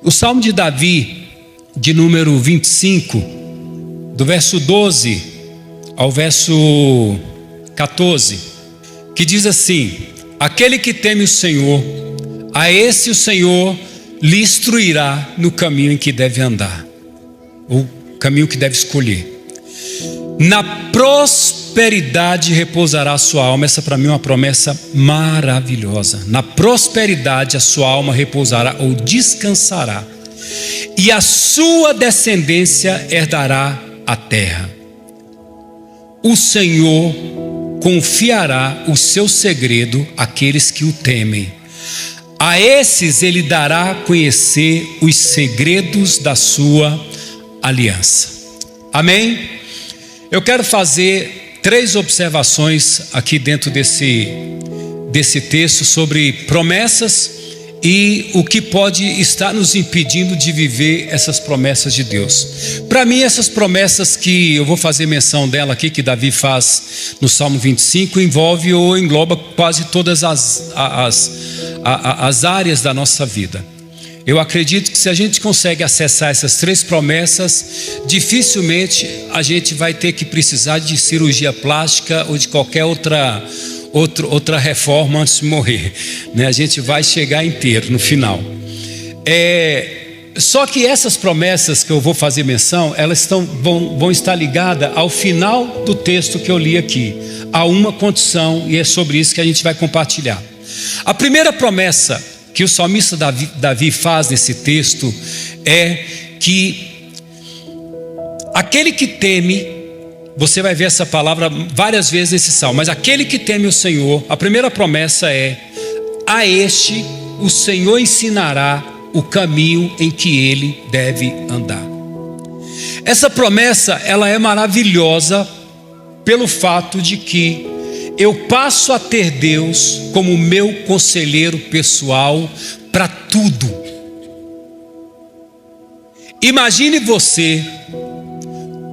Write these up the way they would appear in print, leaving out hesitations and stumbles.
O Salmo de Davi, de número 25, do verso 12 ao verso 14, que diz assim: aquele que teme o Senhor, a esse o Senhor lhe instruirá no caminho em que deve andar, o caminho que deve escolher. Na prosperidade repousará a sua alma. Essa para mim é uma promessa maravilhosa. Na prosperidade a sua alma repousará ou descansará, e a sua descendência herdará a terra. O Senhor confiará o seu segredo àqueles que o temem. A esses ele dará a conhecer os segredos da sua aliança. Amém? Eu quero fazer 3 observações aqui dentro desse texto sobre promessas e o que pode estar nos impedindo de viver essas promessas de Deus. Para mim, essas promessas que eu vou fazer menção dela aqui, que Davi faz no Salmo 25, envolve ou engloba quase todas as áreas da nossa vida. Eu acredito que se a gente consegue acessar essas 3 promessas, dificilmente a gente vai ter que precisar de cirurgia plástica ou de qualquer outra reforma antes de morrer, né? A gente vai chegar inteiro no final. Só que essas promessas que eu vou fazer menção, elas vão estar ligadas ao final do texto que eu li aqui, a uma condição, e é sobre isso que a gente vai compartilhar. A primeira promessa que o salmista Davi faz nesse texto é que aquele que teme, você vai ver essa palavra várias vezes nesse salmo, mas aquele que teme o Senhor, a primeira promessa é: a este o Senhor ensinará o caminho em que ele deve andar. Essa promessa, ela é maravilhosa pelo fato de que eu passo a ter Deus como meu conselheiro pessoal para tudo. Imagine você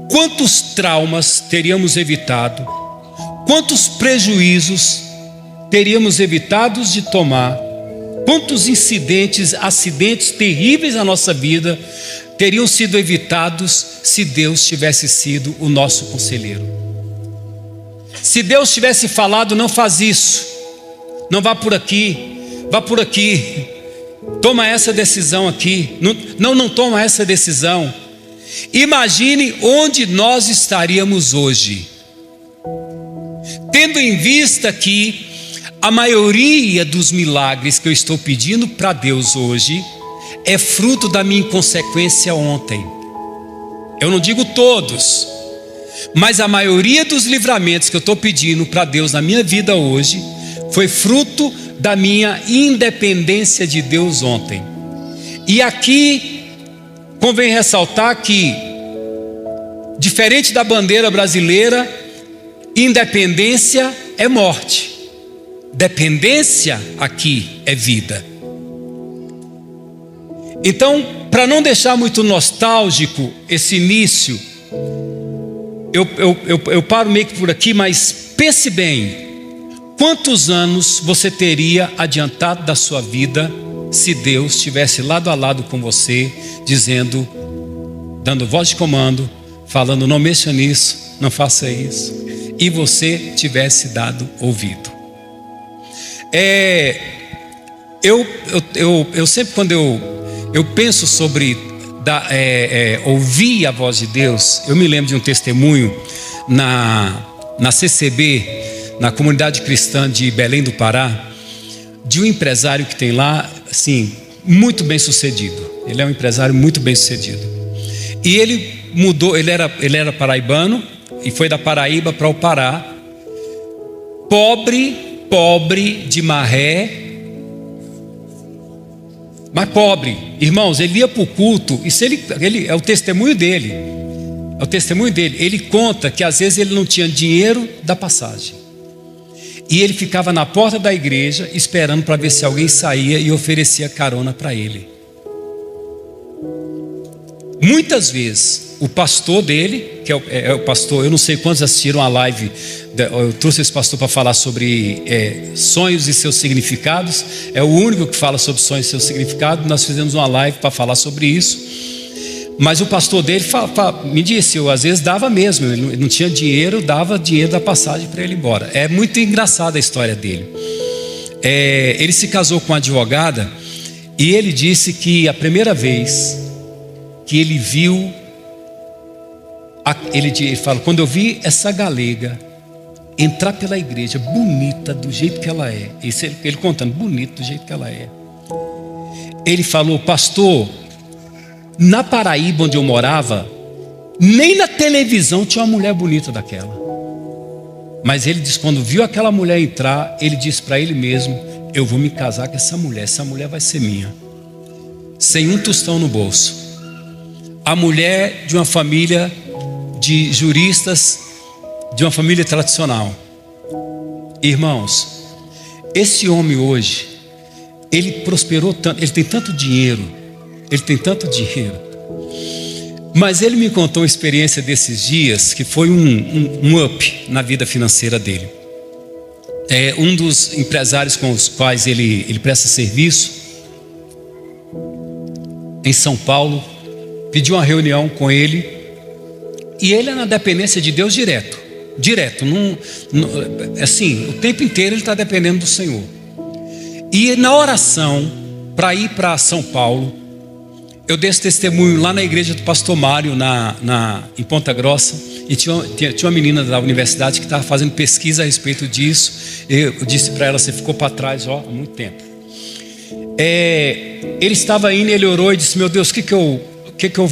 quantos traumas teríamos evitado, quantos prejuízos teríamos evitado de tomar, quantos acidentes terríveis na nossa vida teriam sido evitados se Deus tivesse sido o nosso conselheiro. Se Deus tivesse falado: não faz isso, não vá por aqui, vá por aqui, toma essa decisão aqui, não toma essa decisão. Imagine onde nós estaríamos hoje, tendo em vista que a maioria dos milagres que eu estou pedindo para Deus hoje é fruto da minha inconsequência ontem. Eu não digo todos, mas a maioria dos livramentos que eu estou pedindo para Deus na minha vida hoje foi fruto da minha independência de Deus ontem. E aqui convém ressaltar que, diferente da bandeira brasileira, independência é morte, dependência aqui é vida. Então, para não deixar muito nostálgico esse início, eu paro meio que por aqui, mas pense bem: quantos anos você teria adiantado da sua vida se Deus estivesse lado a lado com você, dizendo, dando voz de comando, falando: não mexa nisso, não faça isso, e você tivesse dado ouvido? Eu sempre, quando eu penso sobre ouvir a voz de Deus, eu me lembro de um testemunho na CCB, na comunidade cristã de Belém do Pará, de um empresário que tem lá, assim, muito bem sucedido. Ele é um empresário muito bem sucedido. E ele mudou, ele era paraibano e foi da Paraíba para o Pará, pobre de maré, mas pobre. Irmãos, ele ia para o culto, isso ele é o testemunho dele. É o testemunho dele. Ele conta que às vezes ele não tinha dinheiro da passagem, e ele ficava na porta da igreja esperando para ver se alguém saía e oferecia carona para ele. Muitas vezes, o pastor dele, que é o pastor, eu não sei quantos assistiram a live, eu trouxe esse pastor para falar sobre sonhos e seus significados, é o único que fala sobre sonhos e seus significados. Nós fizemos uma live para falar sobre isso, mas o pastor dele me disse, eu às vezes dava mesmo, ele não tinha dinheiro, dava dinheiro da passagem para ele ir embora. É muito engraçada a história dele. Ele se casou com uma advogada, e ele disse que a primeira vez que ele viu, ele fala, quando eu vi essa galega entrar pela igreja, bonita do jeito que ela é, ele contando, bonito do jeito que ela é, ele falou, pastor, na Paraíba onde eu morava, nem na televisão tinha uma mulher bonita daquela. Mas ele disse, quando viu aquela mulher entrar, ele disse para ele mesmo, eu vou me casar com essa mulher vai ser minha, sem um tostão no bolso. A mulher de uma família de juristas, de uma família tradicional. Irmãos, esse homem hoje, ele prosperou tanto, ele tem tanto dinheiro, mas ele me contou uma experiência desses dias que foi um up na vida financeira dele. Um dos empresários com os quais ele presta serviço em São Paulo pediu uma reunião com ele, e ele é na dependência de Deus direto, assim, o tempo inteiro ele está dependendo do Senhor. E na oração para ir para São Paulo, eu dei esse testemunho lá na igreja do pastor Mário, em Ponta Grossa, e tinha uma menina da universidade que estava fazendo pesquisa a respeito disso. Eu disse para ela, você ficou para trás há muito tempo. Ele estava indo, ele orou e disse, meu Deus, o que eu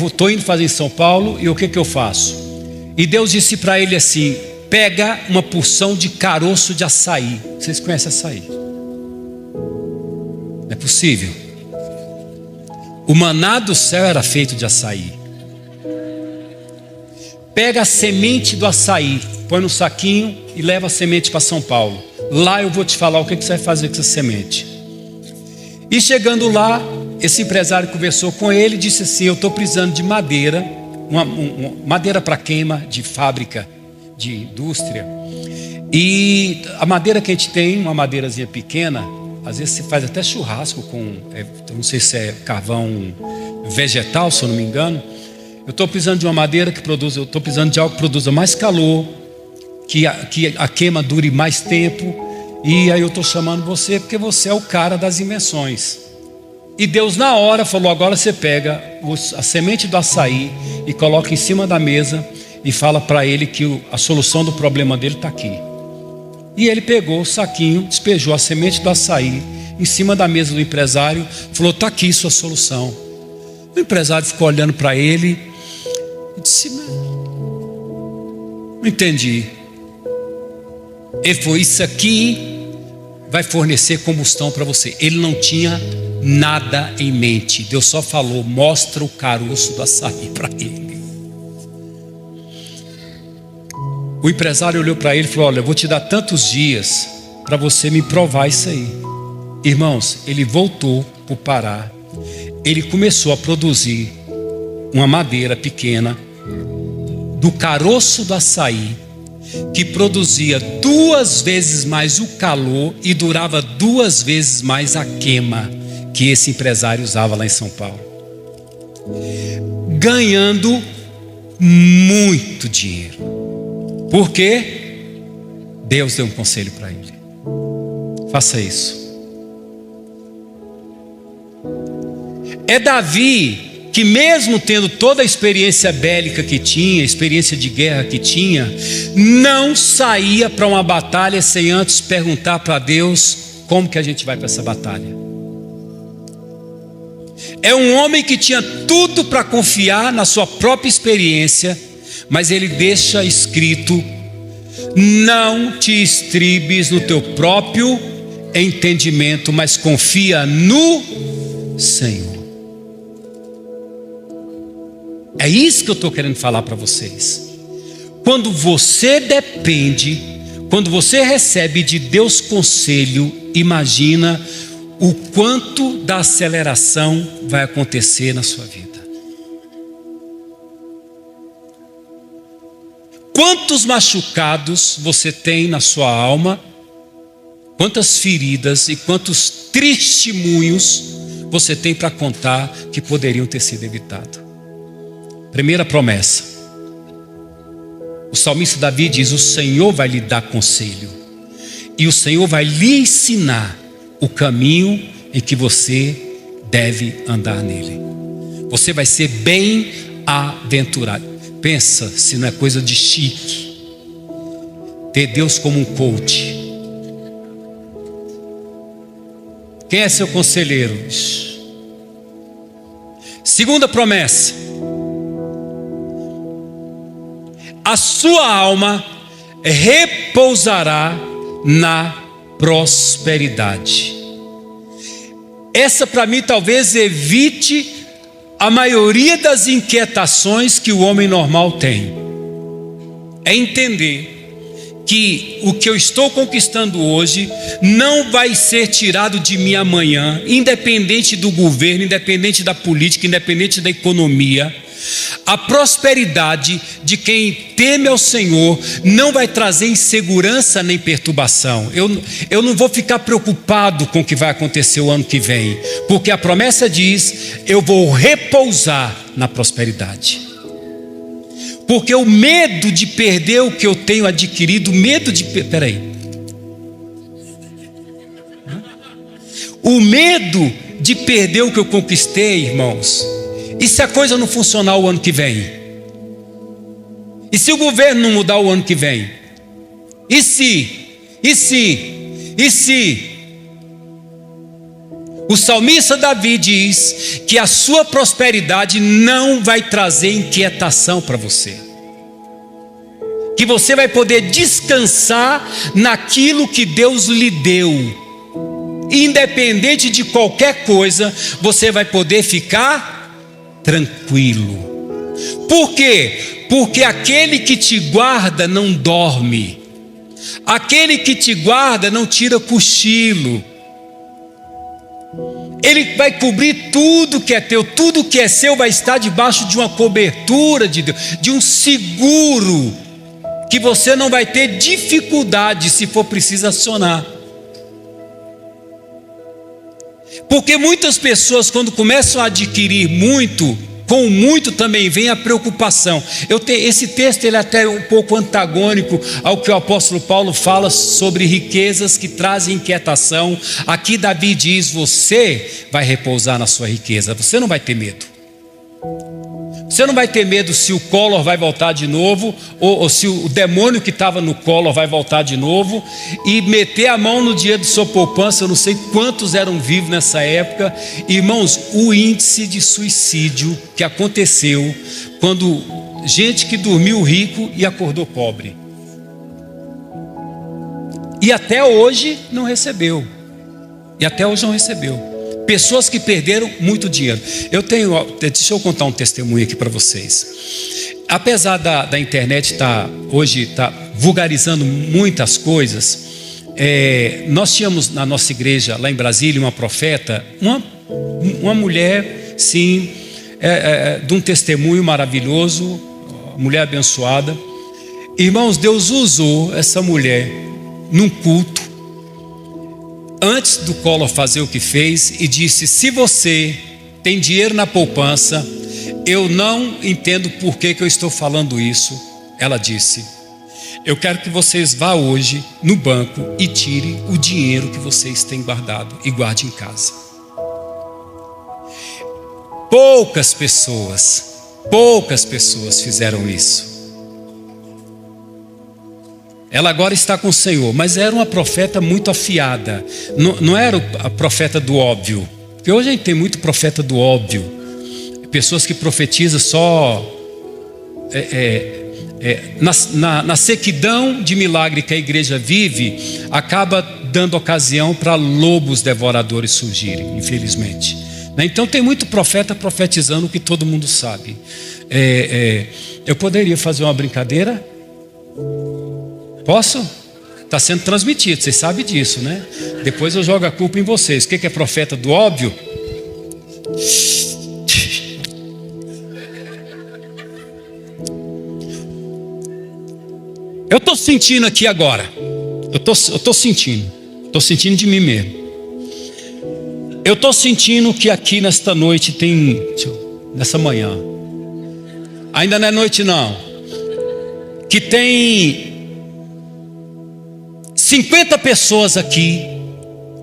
estou indo fazer em São Paulo e o que eu faço? E Deus disse para ele assim, pega uma porção de caroço de açaí. Vocês conhecem açaí? Não é possível. O maná do céu era feito de açaí. Pega a semente do açaí, põe no saquinho e leva a semente para São Paulo. Lá eu vou te falar o que você vai fazer com essa semente. E chegando lá, esse empresário conversou com ele e disse assim, eu estou precisando de madeira, uma madeira para queima de fábrica, de indústria. E a madeira que a gente tem, uma madeirazinha pequena, às vezes você faz até churrasco com, não sei se é carvão vegetal, se eu não me engano. Eu estou precisando de uma madeira eu estou precisando de algo que produza mais calor, que a queima dure mais tempo. E aí eu estou chamando você porque você é o cara das invenções. E Deus na hora falou, agora você pega a semente do açaí e coloca em cima da mesa e fala para ele que a solução do problema dele está aqui. E ele pegou o saquinho, despejou a semente do açaí em cima da mesa do empresário, falou, está aqui sua solução. O empresário ficou olhando para ele e disse, não entendi. Ele falou, isso aqui vai fornecer combustão para você. Ele não tinha nada em mente. Deus só falou, mostra o caroço do açaí para ele. O empresário olhou para ele e falou, olha, eu vou te dar tantos dias para você me provar isso aí. Irmãos, ele voltou para o Pará. Ele começou a produzir uma madeira pequena do caroço do açaí, que produzia 2 vezes mais o calor e durava 2 vezes mais a queima que esse empresário usava lá em São Paulo, ganhando muito dinheiro. Por quê? Deus deu um conselho para ele, faça isso. É Davi que, mesmo tendo toda a experiência bélica que tinha, experiência de guerra que tinha, não saía para uma batalha sem antes perguntar para Deus, como que a gente vai para essa batalha? É um homem que tinha tudo para confiar na sua própria experiência, mas ele deixa escrito, não te estribes no teu próprio entendimento, mas confia no Senhor. É isso que eu estou querendo falar para vocês. Quando você depende, quando você recebe de Deus conselho, imagina o quanto da aceleração vai acontecer na sua vida. quantos machucados você tem na sua alma, quantas feridas e quantos testemunhos você tem para contar que poderiam ter sido evitados. Primeira promessa. O salmista Davi diz: o Senhor vai lhe dar conselho, e o Senhor vai lhe ensinar o caminho em que você deve andar nele. Você vai ser bem-aventurado. Pensa se não é coisa de chique ter Deus como um coach. Quem é seu conselheiro? Segunda promessa: a sua alma repousará na prosperidade. Essa para mim talvez evite a maioria das inquietações que o homem normal tem. É entender que o que eu estou conquistando hoje não vai ser tirado de mim amanhã, independente do governo, independente da política, independente da economia. A prosperidade de quem teme ao Senhor não vai trazer insegurança nem perturbação. Eu não vou ficar preocupado com o que vai acontecer o ano que vem, porque a promessa diz: eu vou repousar na prosperidade. Porque o medo de perder o que eu tenho adquirido, o medo de perder o que eu conquistei, irmãos. E se a coisa não funcionar o ano que vem? E se o governo não mudar o ano que vem? E se? O salmista Davi diz que a sua prosperidade não vai trazer inquietação para você, que você vai poder descansar naquilo que Deus lhe deu. Independente de qualquer coisa, você vai poder ficar tranquilo. Por quê? Porque aquele que te guarda não dorme, aquele que te guarda não tira cochilo. Ele vai cobrir tudo que é teu, tudo que é seu vai estar debaixo de uma cobertura de Deus, de um seguro, que você não vai ter dificuldade se for preciso acionar. Porque muitas pessoas, quando começam a adquirir muito, com muito também vem a preocupação. Esse texto ele é até um pouco antagônico ao que o apóstolo Paulo fala sobre riquezas que trazem inquietação. Aqui Davi diz: você vai repousar na sua riqueza, você não vai ter medo. Você não vai ter medo se o Collor vai voltar de novo, ou se o demônio que estava no Collor vai voltar de novo, e meter a mão no dinheiro de sua poupança. Eu não sei quantos eram vivos nessa época. Irmãos, o índice de suicídio que aconteceu quando gente que dormiu rico e acordou pobre. E até hoje não recebeu. Pessoas que perderam muito dinheiro. Deixa eu contar um testemunho aqui para vocês. Apesar da internet hoje tá vulgarizando muitas coisas, nós tínhamos na nossa igreja lá em Brasília uma profeta, uma mulher, sim, de um testemunho maravilhoso, mulher abençoada. Irmãos, Deus usou essa mulher num culto, antes do Collor fazer o que fez, e disse: se você tem dinheiro na poupança, eu não entendo por que eu estou falando isso. Ela disse: eu quero que vocês vá hoje no banco e tire o dinheiro que vocês têm guardado e guarde em casa. Poucas pessoas fizeram isso. Ela agora está com o Senhor, mas era uma profeta muito afiada. Não era a profeta do óbvio, porque hoje a gente tem muito profeta do óbvio, pessoas que profetizam só na sequidão de milagre que a igreja vive, acaba dando ocasião para lobos devoradores surgirem, infelizmente. Então tem muito profeta profetizando o que todo mundo sabe. Eu poderia fazer uma brincadeira? Posso? Está sendo transmitido, vocês sabem disso, né? Depois eu jogo a culpa em vocês. O que é profeta do óbvio? Eu estou sentindo aqui agora. Eu estou sentindo de mim mesmo. Eu estou sentindo que aqui nesta noite tem, nessa manhã, ainda não é noite não, que tem 50 pessoas aqui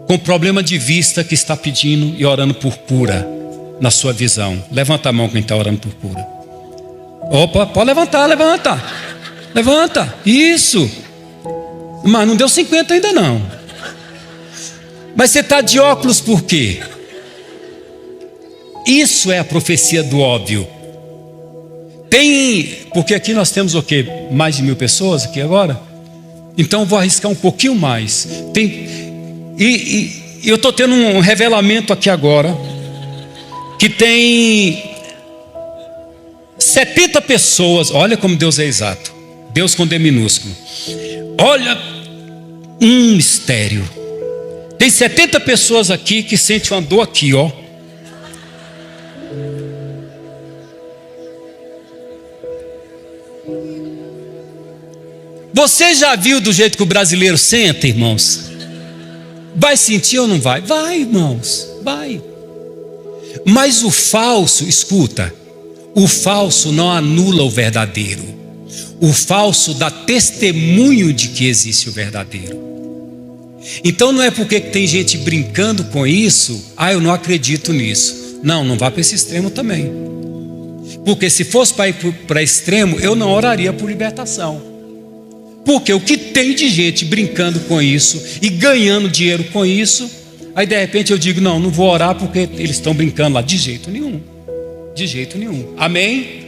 com problema de vista que está pedindo e orando por cura na sua visão. Levanta a mão quem está orando por cura. Opa, pode levantar, levanta, isso. Mas não deu 50 ainda não. Mas você está de óculos por quê? Isso é a profecia do óbvio. Porque aqui nós temos o quê? Mais de 1000 pessoas aqui agora? Então eu vou arriscar um pouquinho mais. E eu estou tendo um revelamento aqui agora, que tem 70 pessoas. Olha como Deus é exato. Deus com D minúsculo. Olha, um mistério. Tem 70 pessoas aqui que sentem uma dor aqui, ó. Você já viu do jeito que o brasileiro senta, irmãos? Vai sentir ou não vai? Vai, irmãos, vai. Mas o falso, escuta, o falso não anula o verdadeiro. O falso dá testemunho de que existe o verdadeiro. Então não é porque tem gente brincando com isso, eu não acredito nisso. Não vá para esse extremo também. Porque se fosse para ir para extremo, eu não oraria por libertação. Porque o que tem de gente brincando com isso e ganhando dinheiro com isso, aí de repente eu digo, não vou orar porque eles estão brincando lá. De jeito nenhum. De jeito nenhum. Amém?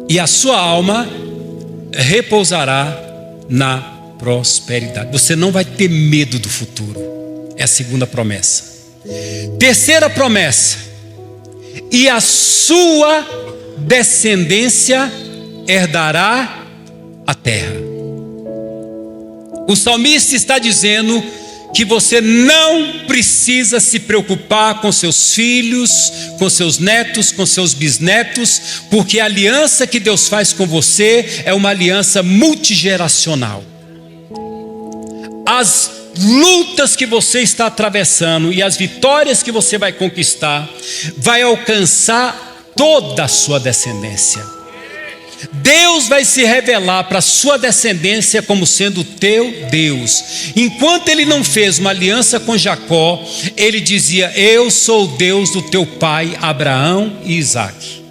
E a sua alma repousará na prosperidade. Você não vai ter medo do futuro. É a segunda promessa. Terceira promessa: e a sua descendência herdará a terra. O salmista está dizendo que você não precisa se preocupar com seus filhos, com seus netos, com seus bisnetos, porque a aliança que Deus faz com você é uma aliança multigeracional. As lutas que você está atravessando e as vitórias que você vai conquistar vai alcançar toda a sua descendência. Deus vai se revelar para a sua descendência como sendo o teu Deus. Enquanto ele não fez uma aliança com Jacó, ele dizia: eu sou o Deus do teu pai Abraão e Isaque.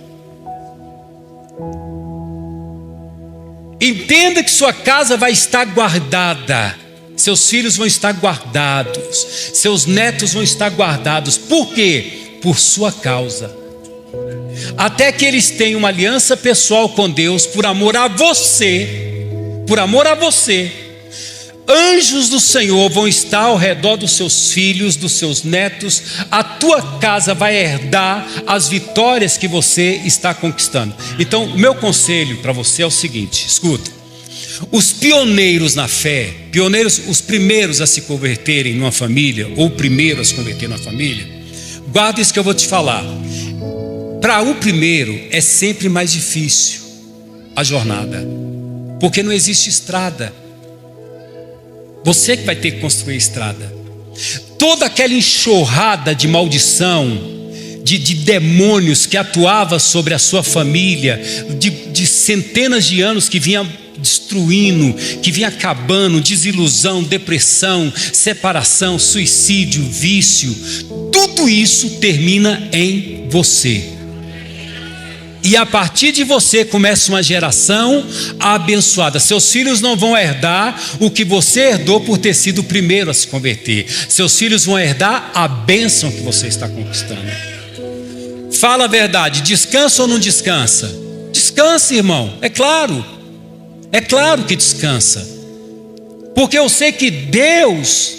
Entenda que sua casa vai estar guardada, seus filhos vão estar guardados, seus netos vão estar guardados. Por quê? Por sua causa. Até que eles tenham uma aliança pessoal com Deus, por amor a você, anjos do Senhor vão estar ao redor dos seus filhos, dos seus netos. A tua casa vai herdar as vitórias que você está conquistando. Então, meu conselho para você é o seguinte: escuta, os pioneiros na fé, os primeiros a se converterem numa família, ou o primeiro a se converter numa família, guarda isso que eu vou te falar. Para o primeiro é sempre mais difícil a jornada, porque não existe estrada. Você que vai ter que construir estrada. Toda aquela enxurrada de maldição, de demônios que atuava sobre a sua família, de centenas de anos que vinha destruindo, que vinha acabando, desilusão, depressão, separação, suicídio, vício, tudo isso termina em você. E a partir de você começa uma geração abençoada. Seus filhos não vão herdar o que você herdou por ter sido o primeiro a se converter. Seus filhos vão herdar a bênção que você está conquistando. Fala a verdade, descansa ou não descansa? Descansa, irmão, é claro que descansa. Porque eu sei que Deus,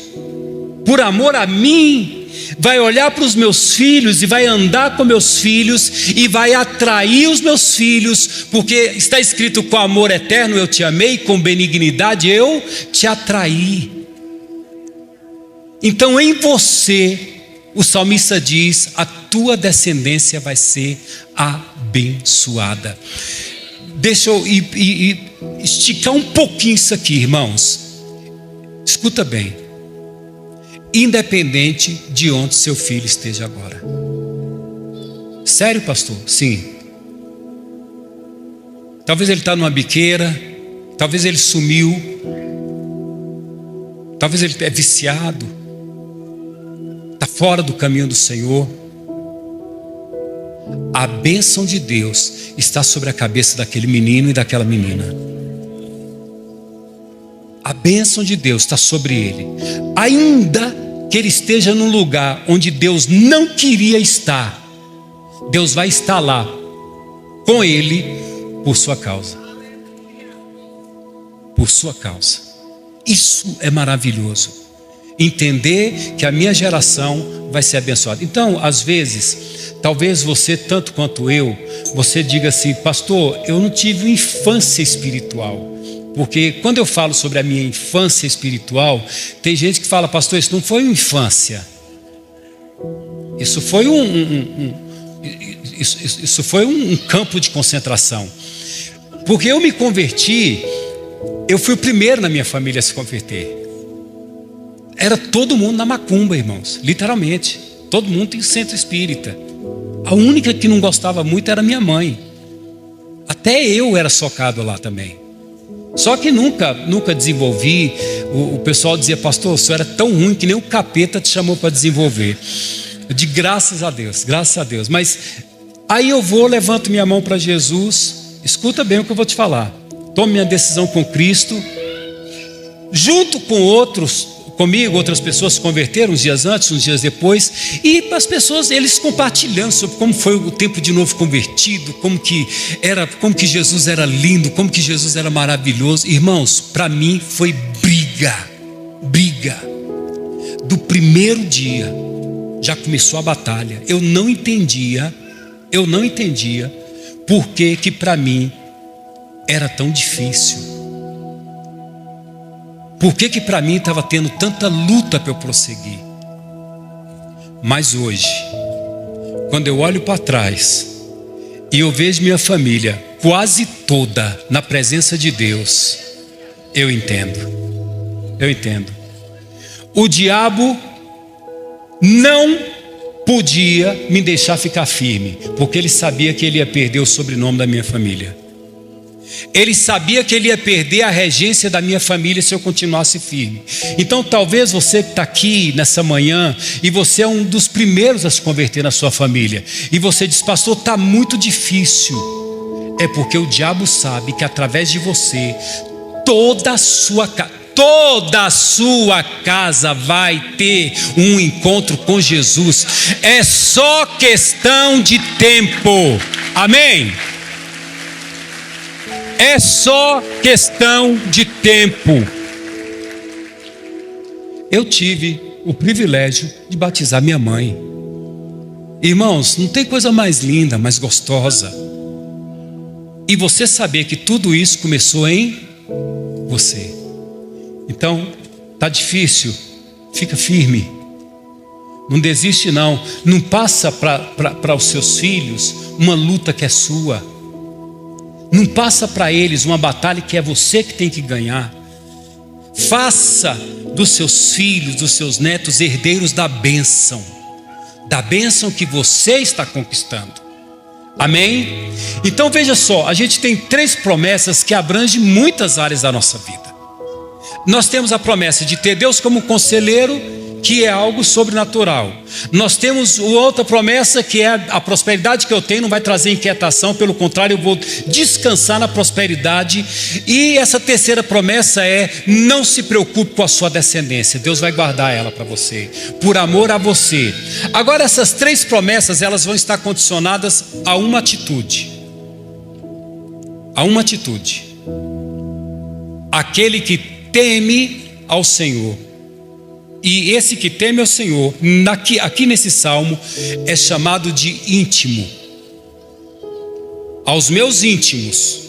por amor a mim, vai olhar para os meus filhos e vai andar com meus filhos e vai atrair os meus filhos, porque está escrito: com amor eterno eu te amei, com benignidade eu te atraí. Então em você, o salmista diz: a tua descendência vai ser abençoada. deixa eu esticar um pouquinho isso aqui, irmãos. Escuta bem. Independente de onde seu filho esteja agora. Sério, pastor? Sim. Talvez ele está numa biqueira, talvez ele sumiu, talvez ele é viciado, está fora do caminho do Senhor. A bênção de Deus está sobre a cabeça daquele menino e daquela menina. A bênção de Deus está sobre ele. Ainda que ele esteja num lugar onde Deus não queria estar, Deus vai estar lá com ele por sua causa. Por sua causa. Isso é maravilhoso. Entender que a minha geração vai ser abençoada. Então, às vezes, talvez você, tanto quanto eu, você diga assim: pastor, eu não tive uma infância espiritual. Porque quando eu falo sobre a minha infância espiritual, tem gente que fala: pastor, isso não foi uma infância. Isso foi isso foi um campo de concentração. Porque eu me converti, eu fui o primeiro na minha família a se converter. Era todo mundo na macumba, irmãos, literalmente. Todo mundo em centro espírita. A única que não gostava muito era minha mãe. Até eu era socado lá também. Só que nunca desenvolvi. O pessoal dizia: pastor, o senhor era tão ruim que nem o capeta te chamou para desenvolver. Eu digo: graças a Deus, graças a Deus. Mas aí eu levanto minha mão para Jesus. Escuta bem o que eu vou te falar. Tomo minha decisão com Cristo. Junto com comigo, outras pessoas se converteram uns dias antes, uns dias depois. E as pessoas, eles compartilhando sobre como foi o tempo de novo convertido, como que Jesus era lindo, como que Jesus era maravilhoso. Irmãos, para mim foi briga. Do primeiro dia já começou a batalha. Eu não entendia por que para mim era tão difícil. Por que para mim estava tendo tanta luta para eu prosseguir? Mas hoje, quando eu olho para trás e eu vejo minha família quase toda na presença de Deus, eu entendo. O diabo não podia me deixar ficar firme, porque ele sabia que ele ia perder o sobrenome da minha família. Ele sabia que ele ia perder a regência da minha família se eu continuasse firme. Então talvez você que está aqui nessa manhã, e você é um dos primeiros a se converter na sua família, e você diz: pastor, está muito difícil. É porque o diabo sabe que através de você, toda a sua casa vai ter um encontro com Jesus. É só questão de tempo. Amém? É só questão de tempo. Eu tive o privilégio de batizar minha mãe. Irmãos, não tem coisa mais linda, mais gostosa. E você saber que tudo isso começou em você. Então, tá difícil, fica firme. Não desiste não. Não passa para os seus filhos uma luta que é sua. Não passa para eles uma batalha que é você que tem que ganhar. Faça dos seus filhos, dos seus netos, herdeiros da bênção que você está conquistando. Amém? Então veja só, a gente tem 3 promessas que abrangem muitas áreas da nossa vida. Nós temos a promessa de ter Deus como conselheiro, que é algo sobrenatural. Nós temos outra promessa, que é a prosperidade que eu tenho não vai trazer inquietação, pelo contrário, eu vou descansar na prosperidade. E essa terceira promessa é: não se preocupe com a sua descendência, Deus vai guardar ela para você, por amor a você. Agora, essas 3 promessas, elas vão estar condicionadas a uma atitude. Aquele que teme ao Senhor. E esse que teme ao Senhor, aqui nesse salmo, é chamado de íntimo. Aos meus íntimos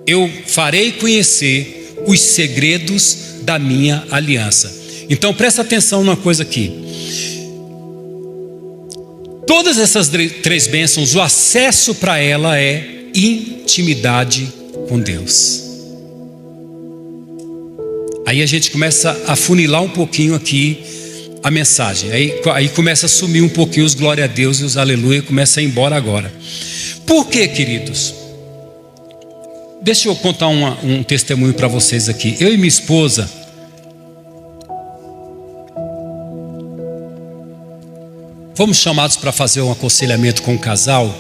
eu farei conhecer os segredos da minha aliança. Então presta atenção numa coisa aqui. Todas essas 3 bênçãos, o acesso para ela é intimidade com Deus. Aí a gente começa a funilar um pouquinho aqui a mensagem. Aí começa a sumir um pouquinho os glória a Deus e os aleluia, começa a ir embora agora. Por quê, queridos? Deixa eu contar um testemunho para vocês aqui. Eu e minha esposa, fomos chamados para fazer um aconselhamento com o casal.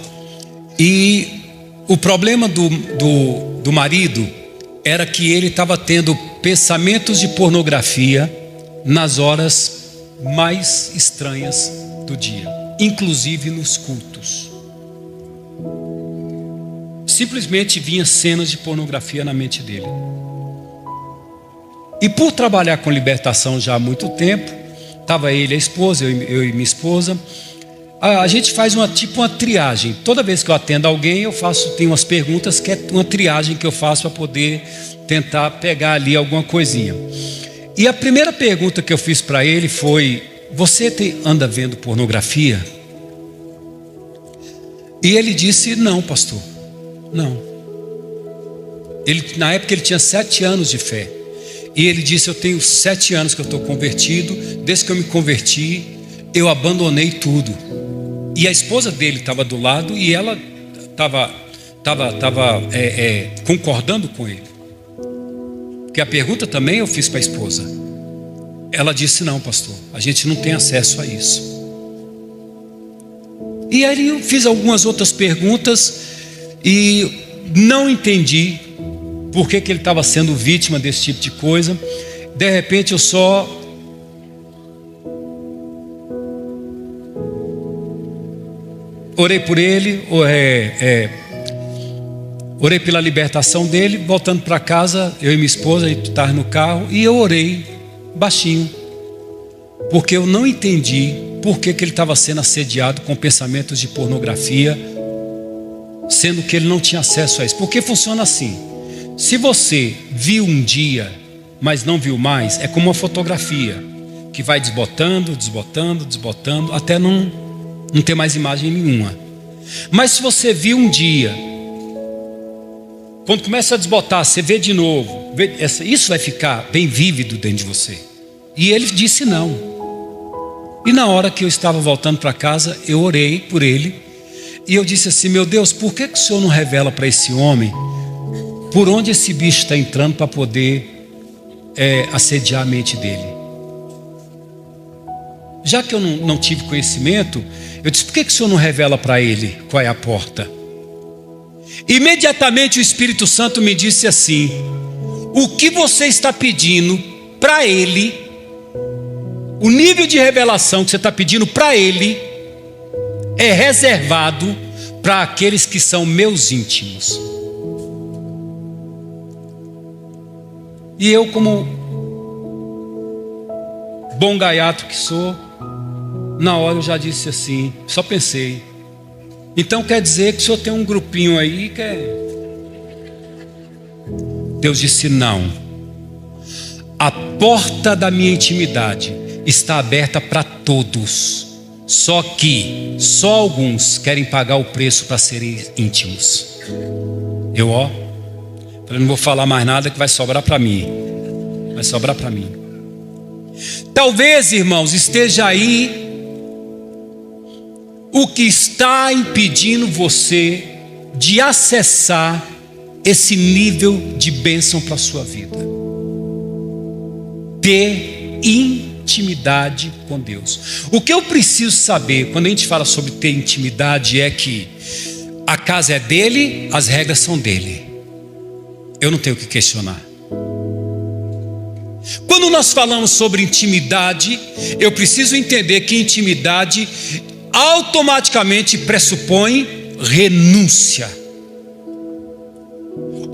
E o problema do marido era que ele estava tendo pensamentos de pornografia nas horas mais estranhas do dia, inclusive nos cultos. Simplesmente vinha cenas de pornografia na mente dele. E por trabalhar com libertação já há muito tempo, estava ele e a esposa, eu e minha esposa, a gente faz uma triagem. Toda vez que eu atendo alguém, tenho umas perguntas que é uma triagem que eu faço para poder tentar pegar ali alguma coisinha. E a primeira pergunta que eu fiz para ele foi: você anda vendo pornografia? E ele disse: não, pastor, não. Na época ele tinha 7 anos de fé. E ele disse: eu tenho 7 anos que eu estou convertido. Desde que eu me converti, eu abandonei tudo. E a esposa dele estava do lado e ela estava concordando com ele. Porque a pergunta também eu fiz para a esposa. Ela disse: não, pastor, a gente não tem acesso a isso. E aí eu fiz algumas outras perguntas e não entendi por que ele estava sendo vítima desse tipo de coisa. De repente eu só orei por ele, orei pela libertação dele. Voltando para casa, eu e minha esposa, a gente estava no carro, e eu orei baixinho, porque eu não entendi por que ele estava sendo assediado com pensamentos de pornografia, sendo que ele não tinha acesso a isso. Porque funciona assim: se você viu um dia, mas não viu mais, é como uma fotografia que vai desbotando, até não ter mais imagem nenhuma. Mas se você viu um dia, quando começa a desbotar, você vê de novo, isso vai ficar bem vívido dentro de você. E ele disse não. E na hora que eu estava voltando para casa, eu orei por ele e eu disse assim: meu Deus, por que o Senhor não revela para esse homem por onde esse bicho está entrando para poder assediar a mente dele? Já que eu não tive conhecimento, eu disse: por que o Senhor não revela para ele qual é a porta? Imediatamente o Espírito Santo me disse assim: o que você está pedindo para ele, o nível de revelação que você está pedindo para ele, é reservado para aqueles que são meus íntimos. E eu, como bom gaiato que sou, na hora eu já disse assim, só pensei: então quer dizer que o senhor tem um grupinho aí que é... Deus disse: não. A porta da minha intimidade está aberta para todos. Só que só alguns querem pagar o preço para serem íntimos. Eu falei: não vou falar mais nada que vai sobrar para mim. Vai sobrar para mim. Talvez, irmãos, esteja aí o que está impedindo você de acessar esse nível de bênção para a sua vida. Ter intimidade com Deus. O que eu preciso saber quando a gente fala sobre ter intimidade é que a casa é dele, as regras são dele. Eu não tenho que questionar. Quando nós falamos sobre intimidade, eu preciso entender que intimidade automaticamente pressupõe renúncia.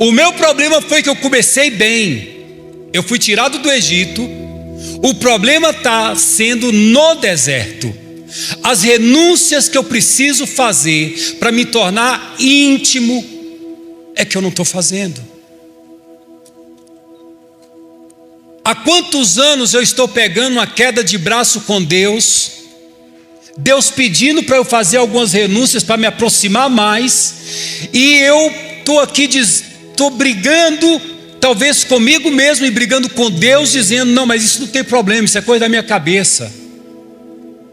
O meu problema foi que eu comecei bem. Eu fui tirado do Egito. O problema está sendo no deserto. As renúncias que eu preciso fazer para me tornar íntimo é que eu não estou fazendo. Há quantos anos eu estou pegando uma queda de braço com Deus, Deus pedindo para eu fazer algumas renúncias para me aproximar mais, e eu estou aqui, estou brigando, talvez comigo mesmo e brigando com Deus, dizendo: não, mas isso não tem problema, isso é coisa da minha cabeça,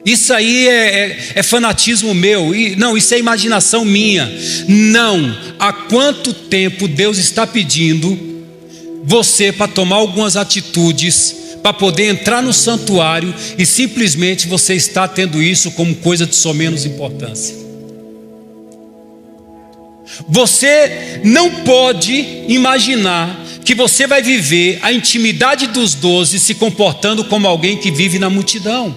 isso aí é fanatismo meu, não, isso é imaginação minha. Não, há quanto tempo Deus está pedindo você para tomar algumas atitudes, para poder entrar no santuário, e simplesmente você está tendo isso como coisa de só menos importância. Você não pode imaginar que você vai viver a intimidade dos 12 se comportando como alguém que vive na multidão,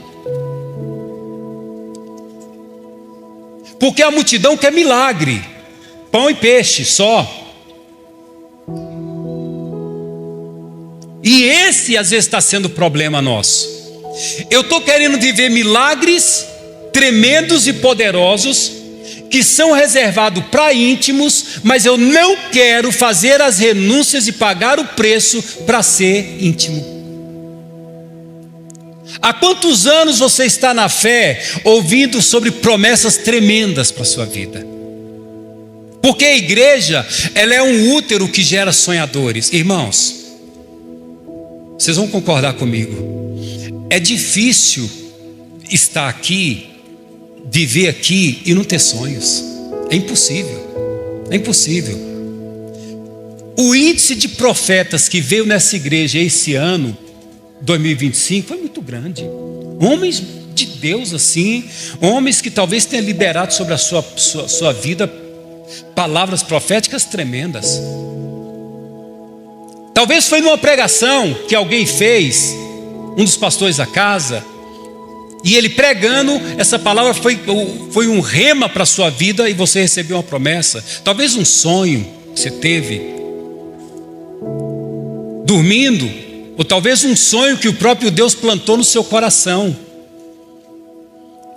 porque a multidão quer milagre, pão e peixe só. E esse às vezes está sendo o problema nosso. Eu estou querendo viver milagres tremendos e poderosos, que são reservados para íntimos, mas eu não quero fazer as renúncias e pagar o preço para ser íntimo. Há quantos anos você está na fé ouvindo sobre promessas tremendas para a sua vida? Porque a igreja, ela é um útero que gera sonhadores. Irmãos, vocês vão concordar comigo, é difícil estar aqui, viver aqui e não ter sonhos. É impossível, é impossível. O índice de profetas que veio nessa igreja esse ano 2025 foi muito grande. Homens de Deus assim, homens que talvez tenham liberado sobre a sua vida palavras proféticas tremendas. Talvez foi numa pregação que alguém fez, um dos pastores da casa, e ele pregando, essa palavra foi um rema para a sua vida, e você recebeu uma promessa. Talvez um sonho que você teve dormindo, ou talvez um sonho que o próprio Deus plantou no seu coração.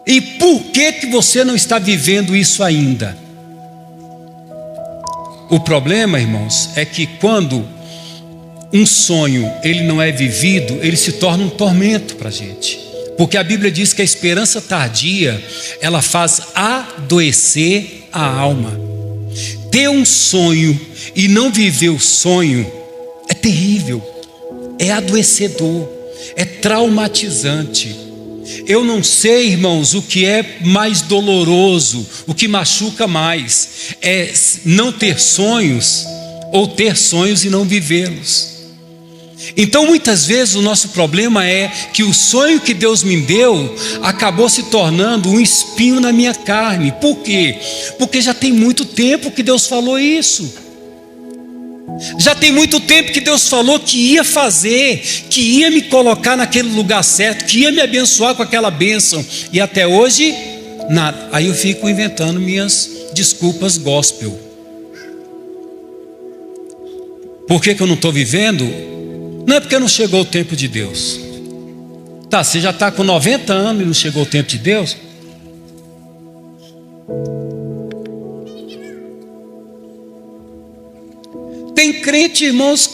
E por que você não está vivendo isso ainda? O problema, irmãos, é que quando um sonho ele não é vivido, ele se torna um tormento para a gente. Porque a Bíblia diz que a esperança tardia, ela faz adoecer a alma. Ter um sonho e não viver o sonho é terrível, é adoecedor, é traumatizante. Eu não sei, irmãos, o que é mais doloroso, o que machuca mais, é não ter sonhos ou ter sonhos e não vivê-los. Então muitas vezes o nosso problema é que o sonho que Deus me deu acabou se tornando um espinho na minha carne. Por quê? Porque já tem muito tempo que Deus falou isso. Já tem muito tempo que Deus falou que ia fazer, que ia me colocar naquele lugar certo, que ia me abençoar com aquela bênção, e até hoje nada. Aí eu fico inventando minhas desculpas gospel. Por que eu não estou vivendo? Não é porque não chegou o tempo de Deus. Tá, você já está com 90 anos e não chegou o tempo de Deus? Tem crente, irmãos,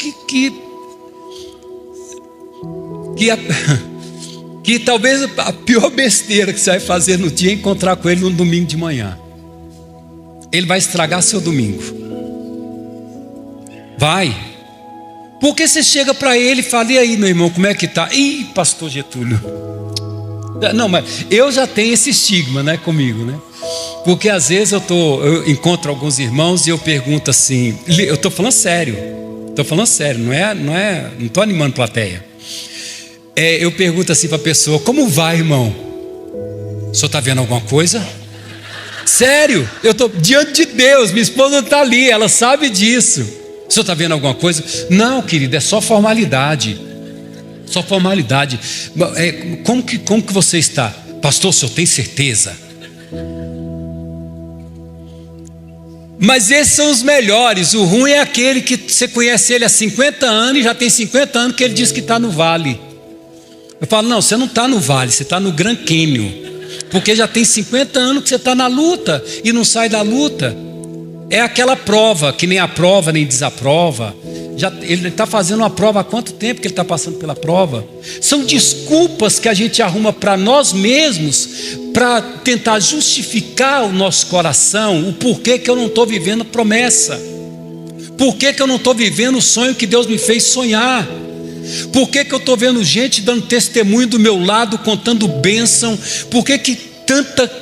que talvez a pior besteira que você vai fazer no dia é encontrar com ele no domingo de manhã. Ele vai estragar seu domingo. Vai. Porque você chega para ele e fala: e aí, meu irmão, como é que tá? Ih, pastor Getúlio. Não, mas eu já tenho esse estigma, né, comigo, né? Porque às vezes eu encontro alguns irmãos e eu pergunto assim, eu estou falando sério, não estou animando plateia. Eu pergunto assim para a pessoa: como vai, irmão? O senhor está vendo alguma coisa? Sério, eu estou diante de Deus, minha esposa está ali, ela sabe disso. O senhor está vendo alguma coisa? Não, querido, é só formalidade. Só formalidade. Como que você está? Pastor, o senhor tem certeza? Mas esses são os melhores. O ruim é aquele que você conhece ele há 50 anos e já tem 50 anos que ele diz que está no vale. Eu falo: não, você não está no vale, você está no Grand Canyon. Porque já tem 50 anos que você está na luta e não sai da luta. É aquela prova, que nem aprova nem desaprova. Ele está fazendo uma prova há quanto tempo que ele está passando pela prova? São desculpas que a gente arruma para nós mesmos, para tentar justificar o nosso coração, o porquê que eu não estou vivendo a promessa, porquê que eu não estou vivendo o sonho que Deus me fez sonhar, porquê que eu estou vendo gente dando testemunho do meu lado, contando bênção, porquê que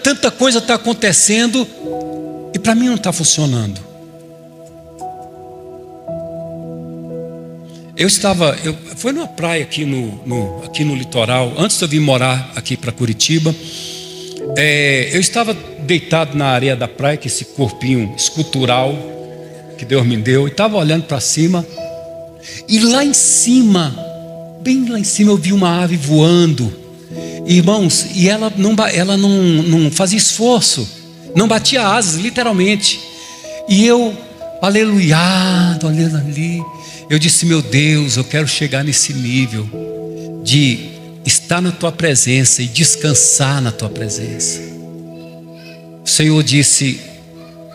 tanta coisa está acontecendo e para mim não está funcionando. Foi numa praia aqui no litoral, antes de eu vir morar aqui para Curitiba. Eu estava deitado na areia da praia, que esse corpinho escultural que Deus me deu, e estava olhando para cima, e lá em cima, bem lá em cima, eu vi uma ave voando, irmãos, e ela não fazia esforço, não batia asas, literalmente, e eu, aleluiado, olhando ali, eu disse: meu Deus, eu quero chegar nesse nível de estar na tua presença e descansar na tua presença. O Senhor disse: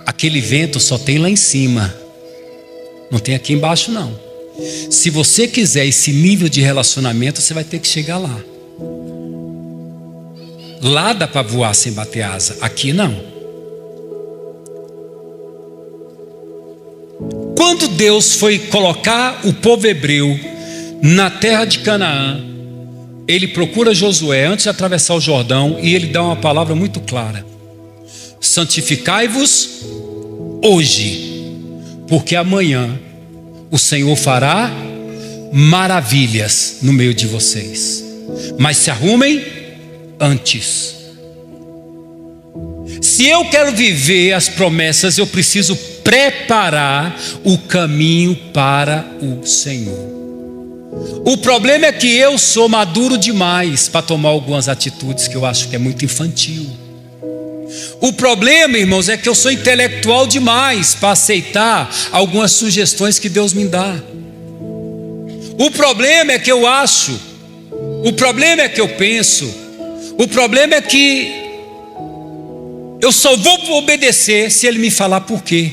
aquele vento só tem lá em cima, não tem aqui embaixo não. Se você quiser esse nível de relacionamento, você vai ter que chegar lá. Lá dá para voar sem bater asa, aqui não. Quando Deus foi colocar o povo hebreu na terra de Canaã, Ele procura Josué antes de atravessar o Jordão, e Ele dá uma palavra muito clara: santificai-vos hoje, porque amanhã o Senhor fará maravilhas no meio de vocês, mas se arrumem antes. Se eu quero viver as promessas, eu preciso preparar o caminho para o Senhor. O problema é que eu sou maduro demais para tomar algumas atitudes que eu acho que é muito infantil. O problema, irmãos, é que eu sou intelectual demais para aceitar algumas sugestões que Deus me dá. O problema é que eu acho, o problema é que eu penso, o problema é que eu só vou obedecer se Ele me falar por quê.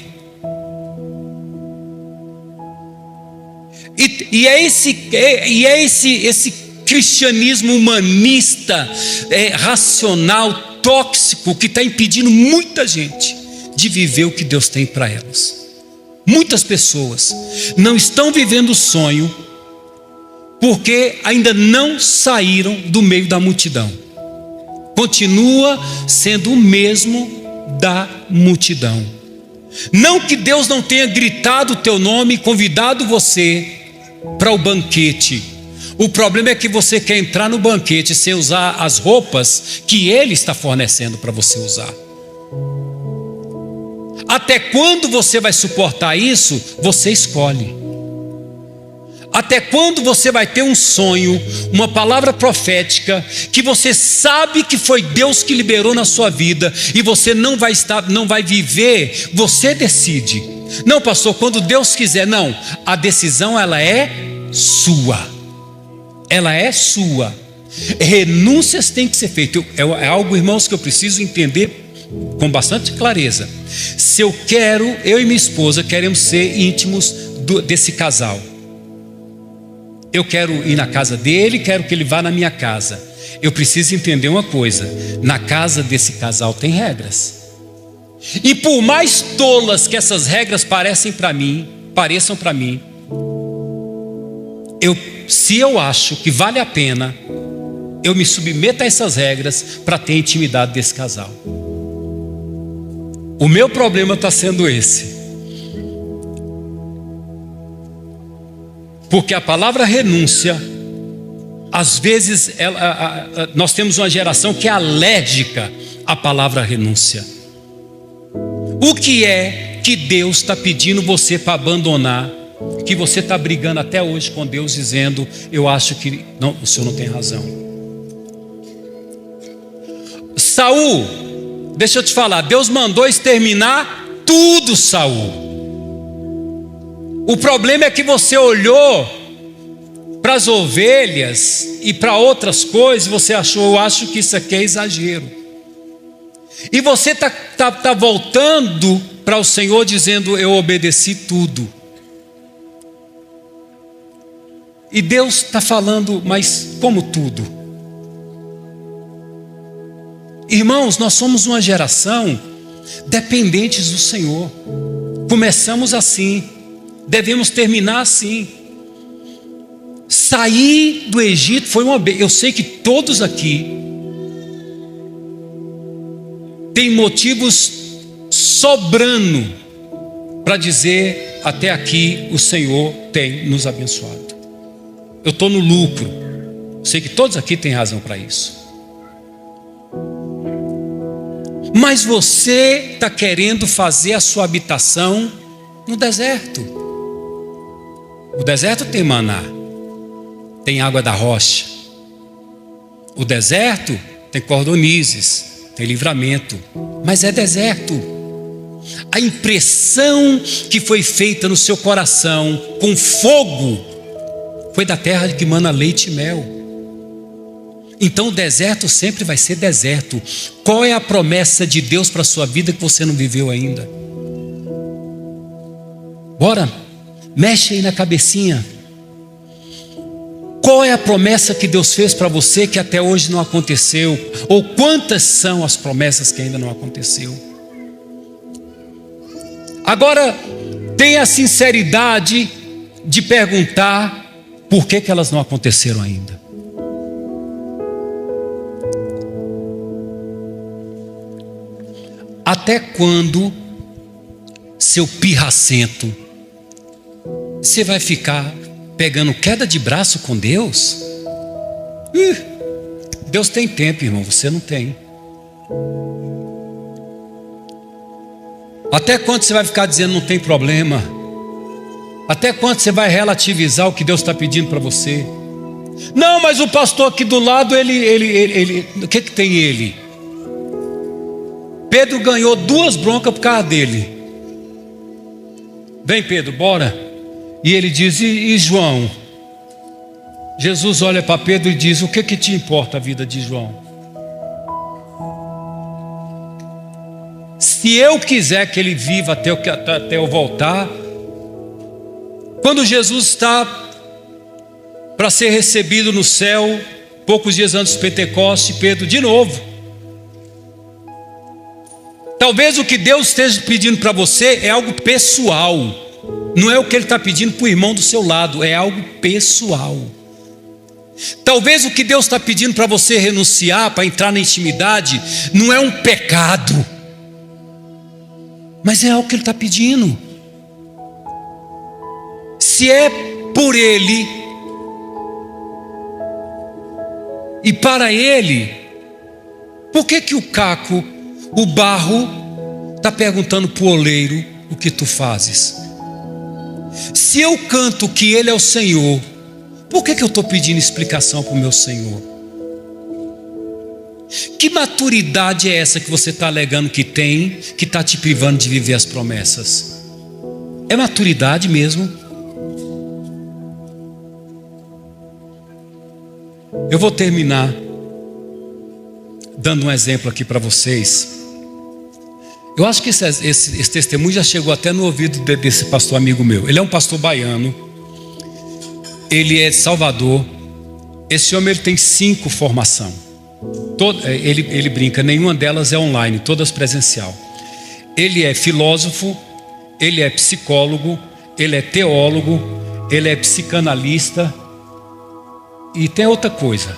E é esse cristianismo humanista, racional, tóxico, que está impedindo muita gente de viver o que Deus tem para elas. Muitas pessoas não estão vivendo o sonho porque ainda não saíram do meio da multidão. Continua sendo o mesmo da multidão. Não que Deus não tenha gritado o teu nome e convidado você para o banquete. O problema é que você quer entrar no banquete sem usar as roupas que Ele está fornecendo para você usar. Até quando você vai suportar isso? Você escolhe. Até quando você vai ter um sonho, uma palavra profética, que você sabe que foi Deus que liberou na sua vida, e você não vai viver? Você decide. Não, pastor, quando Deus quiser. Não, a decisão ela é sua. Ela é sua. Renúncias têm que ser feitas. É algo, irmãos, que eu preciso entender com bastante clareza. Se eu e minha esposa queremos ser íntimos desse casal. Eu quero ir na casa dele, quero que ele vá na minha casa. Eu preciso entender uma coisa: na casa desse casal tem regras. E por mais tolas que essas regras pareçam para mim, se eu acho que vale a pena, eu me submeto a essas regras para ter intimidade desse casal. O meu problema está sendo esse. Porque a palavra renúncia, às vezes nós temos uma geração que é alérgica à palavra renúncia. O que é que Deus está pedindo você para abandonar, que você está brigando até hoje com Deus, dizendo: eu acho que não, o Senhor não tem razão. Saul, deixa eu te falar, Deus mandou exterminar tudo, Saul. O problema é que você olhou para as ovelhas e para outras coisas, você achou: eu acho que isso aqui é exagero. E você está voltando para o Senhor dizendo: eu obedeci tudo. E Deus está falando: mas como tudo? Irmãos, nós somos uma geração dependentes do Senhor. Começamos assim, devemos terminar assim. Sair do Egito foi uma bênção. Eu sei que todos aqui têm motivos sobrando para dizer: até aqui o Senhor tem nos abençoado. Eu estou no lucro. Sei que todos aqui têm razão para isso. Mas você está querendo fazer a sua habitação no deserto. O deserto tem maná, tem água da rocha. O deserto tem cordonizes, tem livramento, mas é deserto. A impressão que foi feita no seu coração com fogo foi da terra que mana leite e mel. Então o deserto sempre vai ser deserto. Qual é a promessa de Deus para a sua vida que você não viveu ainda? Bora, mexe aí na cabecinha. Qual é a promessa que Deus fez para você que até hoje não aconteceu? Ou quantas são as promessas que ainda não aconteceu? Agora, tenha a sinceridade de perguntar por que elas não aconteceram ainda. Até quando, seu pirracento, você vai ficar pegando queda de braço com Deus? Deus tem tempo, irmão, você não tem. Até quando você vai ficar dizendo não tem problema? Até quando você vai relativizar o que Deus está pedindo para você? Não, mas o pastor aqui do lado, o que tem ele? Pedro ganhou 2 broncas por causa dele. Vem, Pedro, bora. E ele diz: e João? Jesus olha para Pedro e diz: o que te importa a vida de João? Se eu quiser que ele viva até eu voltar. Quando Jesus está para ser recebido no céu, poucos dias antes do Pentecoste, Pedro de novo. Talvez o que Deus esteja pedindo para você é algo pessoal. Não é o que Ele está pedindo para o irmão do seu lado, é algo pessoal. Talvez o que Deus está pedindo para você renunciar, para entrar na intimidade, não é um pecado, mas é algo que Ele está pedindo. Se é por Ele e para Ele, por que o caco, o barro, está perguntando para o oleiro o que tu fazes? Se eu canto que Ele é o Senhor, por que eu estou pedindo explicação para o meu Senhor? Que maturidade é essa que você está alegando que tem, que está te privando de viver as promessas? É maturidade mesmo? Eu vou terminar dando um exemplo aqui para vocês. Eu acho que esse testemunho já chegou até no ouvido desse pastor amigo meu. Ele é um pastor baiano. Ele é de Salvador. Esse homem ele tem 5 formações. Ele brinca, nenhuma delas é online, todas presencial. Ele é filósofo, ele é psicólogo, ele é teólogo, ele é psicanalista e tem outra coisa.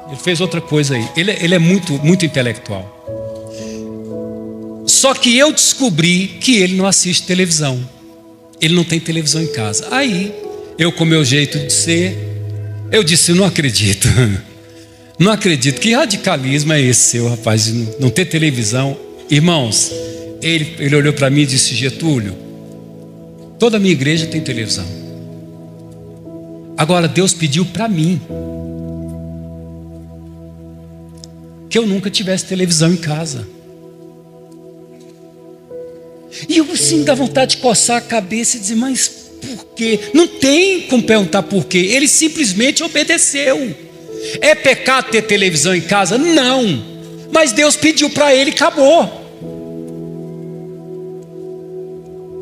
Ele fez outra coisa aí. Ele é muito intelectual. Só que eu descobri que ele não assiste televisão. Ele não tem televisão em casa. Aí, eu com meu jeito de ser, eu disse: não acredito. Não acredito. Que radicalismo é esse seu, rapaz, de não ter televisão? Irmãos, ele olhou para mim e disse: Getúlio, toda a minha igreja tem televisão. Agora Deus pediu para mim que eu nunca tivesse televisão em casa. E eu assim dá vontade de coçar a cabeça e dizer: mas por quê? Não tem como perguntar por quê. Ele simplesmente obedeceu. É pecado ter televisão em casa? Não. Mas Deus pediu para ele e acabou.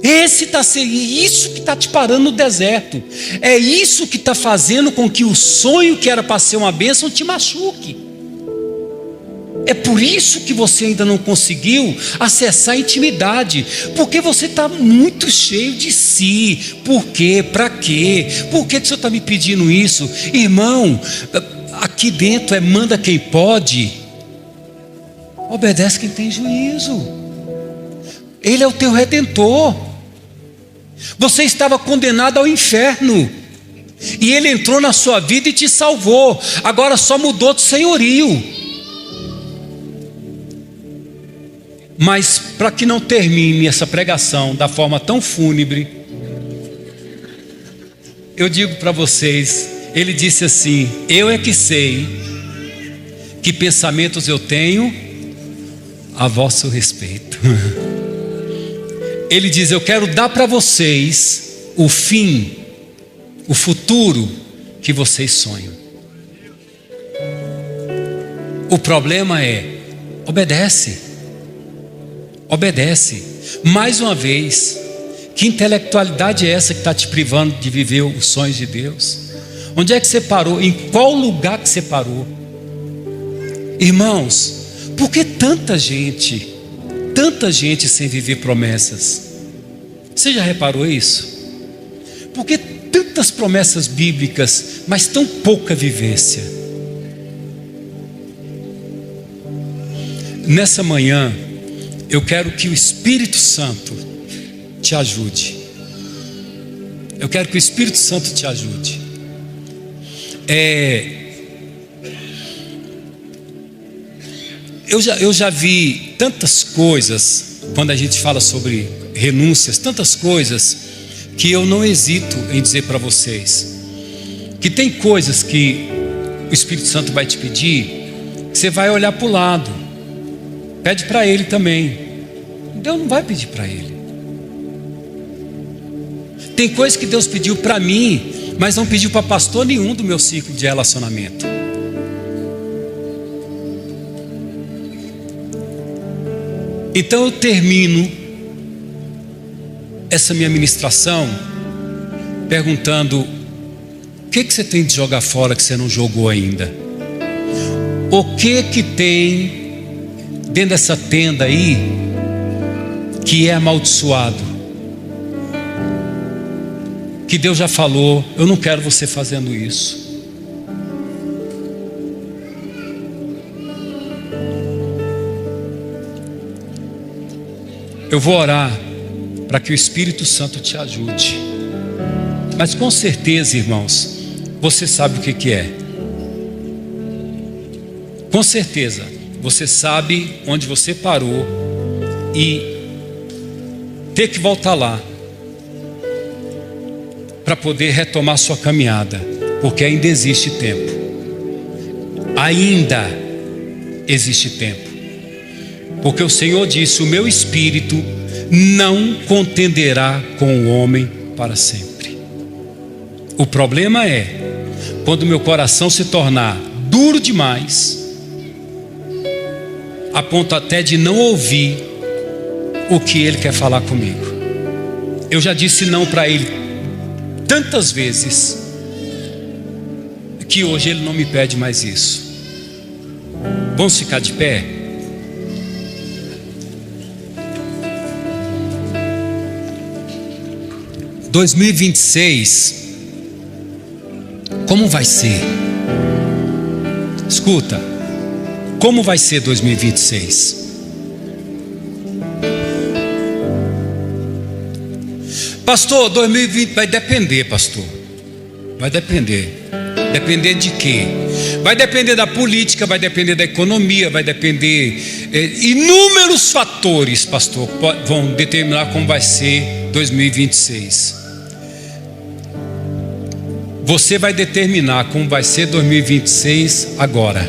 Isso que está te parando no deserto. É isso que está fazendo com que o sonho que era para ser uma bênção te machuque. É por isso que você ainda não conseguiu acessar a intimidade, porque você está muito cheio de si. Por quê? Para quê? Por que o Senhor está me pedindo isso? Irmão, aqui dentro manda quem pode, obedece quem tem juízo. Ele é o teu redentor. Você estava condenado ao inferno, e Ele entrou na sua vida e te salvou. Agora só mudou de senhorio. Mas para que não termine essa pregação da forma tão fúnebre, eu digo para vocês, Ele disse assim: eu é que sei que pensamentos eu tenho a vosso respeito. Ele diz: eu quero dar para vocês o fim, o futuro que vocês sonham. O problema é, obedece. Obedece. Mais uma vez, que intelectualidade é essa que está te privando de viver os sonhos de Deus? Onde é que você parou? Em qual lugar que você parou? Irmãos, por que tanta gente sem viver promessas? Você já reparou isso? Por que tantas promessas bíblicas, mas tão pouca vivência? Nessa manhã, eu quero que o Espírito Santo te ajude. Eu quero que o Espírito Santo te ajude. Eu já vi tantas coisas, quando a gente fala sobre renúncias, tantas coisas que eu não hesito em dizer para vocês, que tem coisas que o Espírito Santo vai te pedir, que você vai olhar para o lado, pede para Ele também. Deus não vai pedir para Ele. Tem coisas que Deus pediu para mim, mas não pediu para pastor nenhum do meu ciclo de relacionamento. Então eu termino essa minha ministração perguntando: o que você tem de jogar fora que você não jogou ainda? O que tem dentro dessa tenda aí que é amaldiçoado, que Deus já falou: eu não quero você fazendo isso. Eu vou orar para que o Espírito Santo te ajude, mas com certeza, irmãos, você sabe o que é. Com certeza você sabe onde você parou e ter que voltar lá para poder retomar sua caminhada, porque ainda existe tempo. Ainda existe tempo, porque o Senhor disse: o meu espírito não contenderá com o homem para sempre. O problema é quando meu coração se tornar duro demais, a ponto até de não ouvir o que Ele quer falar comigo. Eu já disse não para Ele tantas vezes, que hoje Ele não me pede mais isso. Vamos ficar de pé? Em 2026, como vai ser? Escuta, como vai ser 2026? Pastor, 2020 vai depender, pastor. Vai depender. Depender de quê? Vai depender da política, vai depender da economia, vai depender inúmeros fatores, pastor, vão determinar como vai ser 2026. Você vai determinar como vai ser 2026 agora.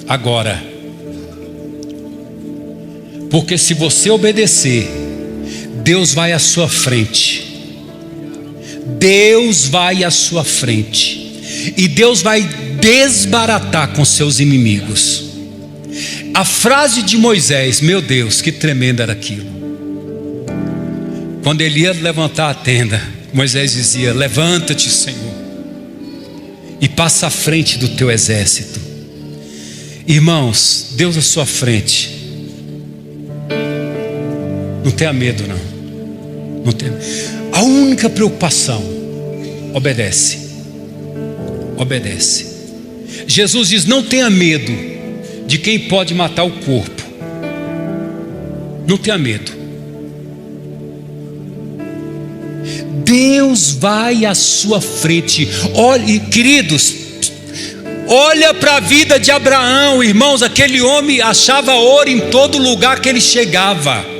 Agora. Porque se você obedecer, Deus vai à sua frente. Deus vai à sua frente. E Deus vai desbaratar com seus inimigos. A frase de Moisés, meu Deus, que tremendo era aquilo. Quando ele ia levantar a tenda, Moisés dizia: levanta-te, Senhor, e passa à frente do teu exército. Irmãos, Deus à sua frente. Não tenha medo, não. Não tenha. A única preocupação, obedece. Obedece. Jesus diz: não tenha medo de quem pode matar o corpo. Não tenha medo. Deus vai à sua frente. Olhe, queridos, olha para a vida de Abraão, irmãos. Aquele homem achava ouro em todo lugar que ele chegava.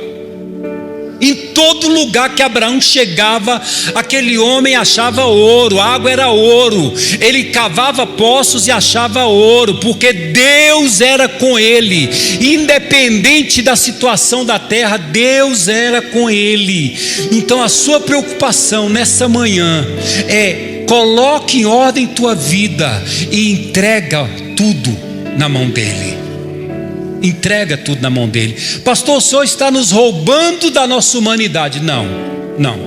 Em todo lugar que Abraão chegava, aquele homem achava ouro, a água era ouro. Ele cavava poços e achava ouro, porque Deus era com ele. Independente da situação da terra, Deus era com ele. Então a sua preocupação nessa manhã é: coloque em ordem tua vida e entrega tudo na mão dele. Entrega tudo na mão dele. Pastor, o senhor está nos roubando da nossa humanidade. Não, não,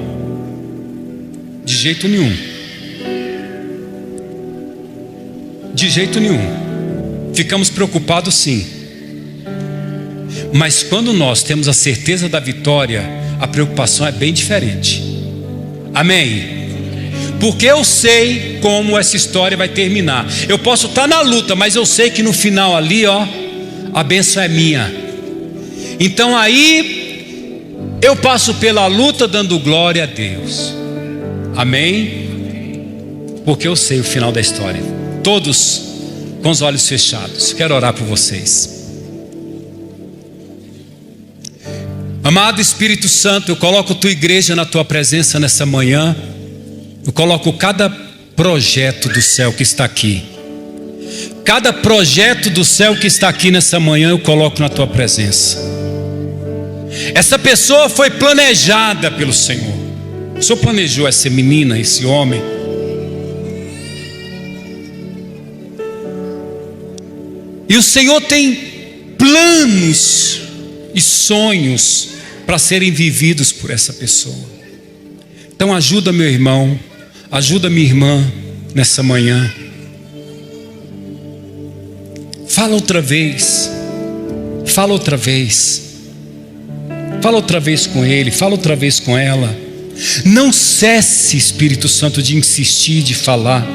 de jeito nenhum. De jeito nenhum. Ficamos preocupados sim, mas quando nós temos a certeza da vitória, a preocupação é bem diferente. Amém? Porque eu sei como essa história vai terminar. Eu posso estar na luta, mas eu sei que no final ali, a bênção é minha. Então aí eu passo pela luta dando glória a Deus. Amém? Porque eu sei o final da história. Todos com os olhos fechados. Quero orar por vocês. Amado Espírito Santo, eu coloco tua igreja na tua presença nessa manhã. Eu coloco cada projeto do céu que está aqui. Cada projeto do céu que está aqui nessa manhã, eu coloco na tua presença. Essa pessoa foi planejada pelo Senhor. O Senhor planejou essa menina, esse homem. E o Senhor tem planos e sonhos para serem vividos por essa pessoa. Então ajuda meu irmão, ajuda minha irmã nessa manhã. Fala outra vez. Fala outra vez. Fala outra vez com ele, fala outra vez com ela. Não cesse, Espírito Santo, de insistir, de falar.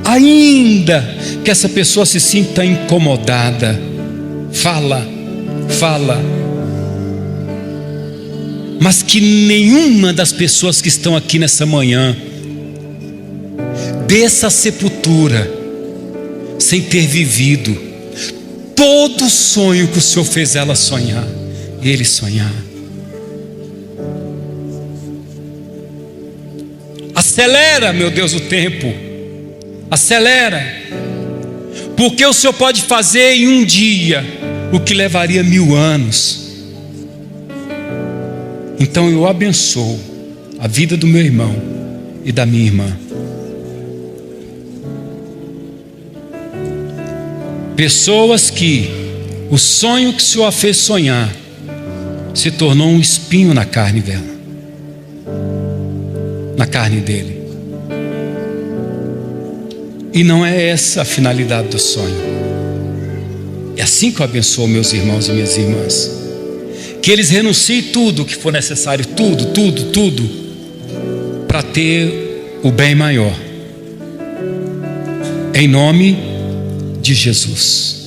Ainda que essa pessoa se sinta incomodada, fala, fala. Mas que nenhuma das pessoas que estão aqui nessa manhã desça à sepultura sem ter vivido todo o sonho que o Senhor fez ela sonhar, ele sonhar. Acelera, meu Deus, o tempo. Acelera. Porque o Senhor pode fazer em um dia o que levaria 1000 anos. Então eu abençoo a vida do meu irmão e da minha irmã. Pessoas que o sonho que o Senhor a fez sonhar se tornou um espinho na carne dela, na carne dele. E não é essa a finalidade do sonho. É assim que eu abençoo meus irmãos e minhas irmãs. Que eles renunciem tudo o que for necessário, tudo, para ter o bem maior. Em nome de Jesus.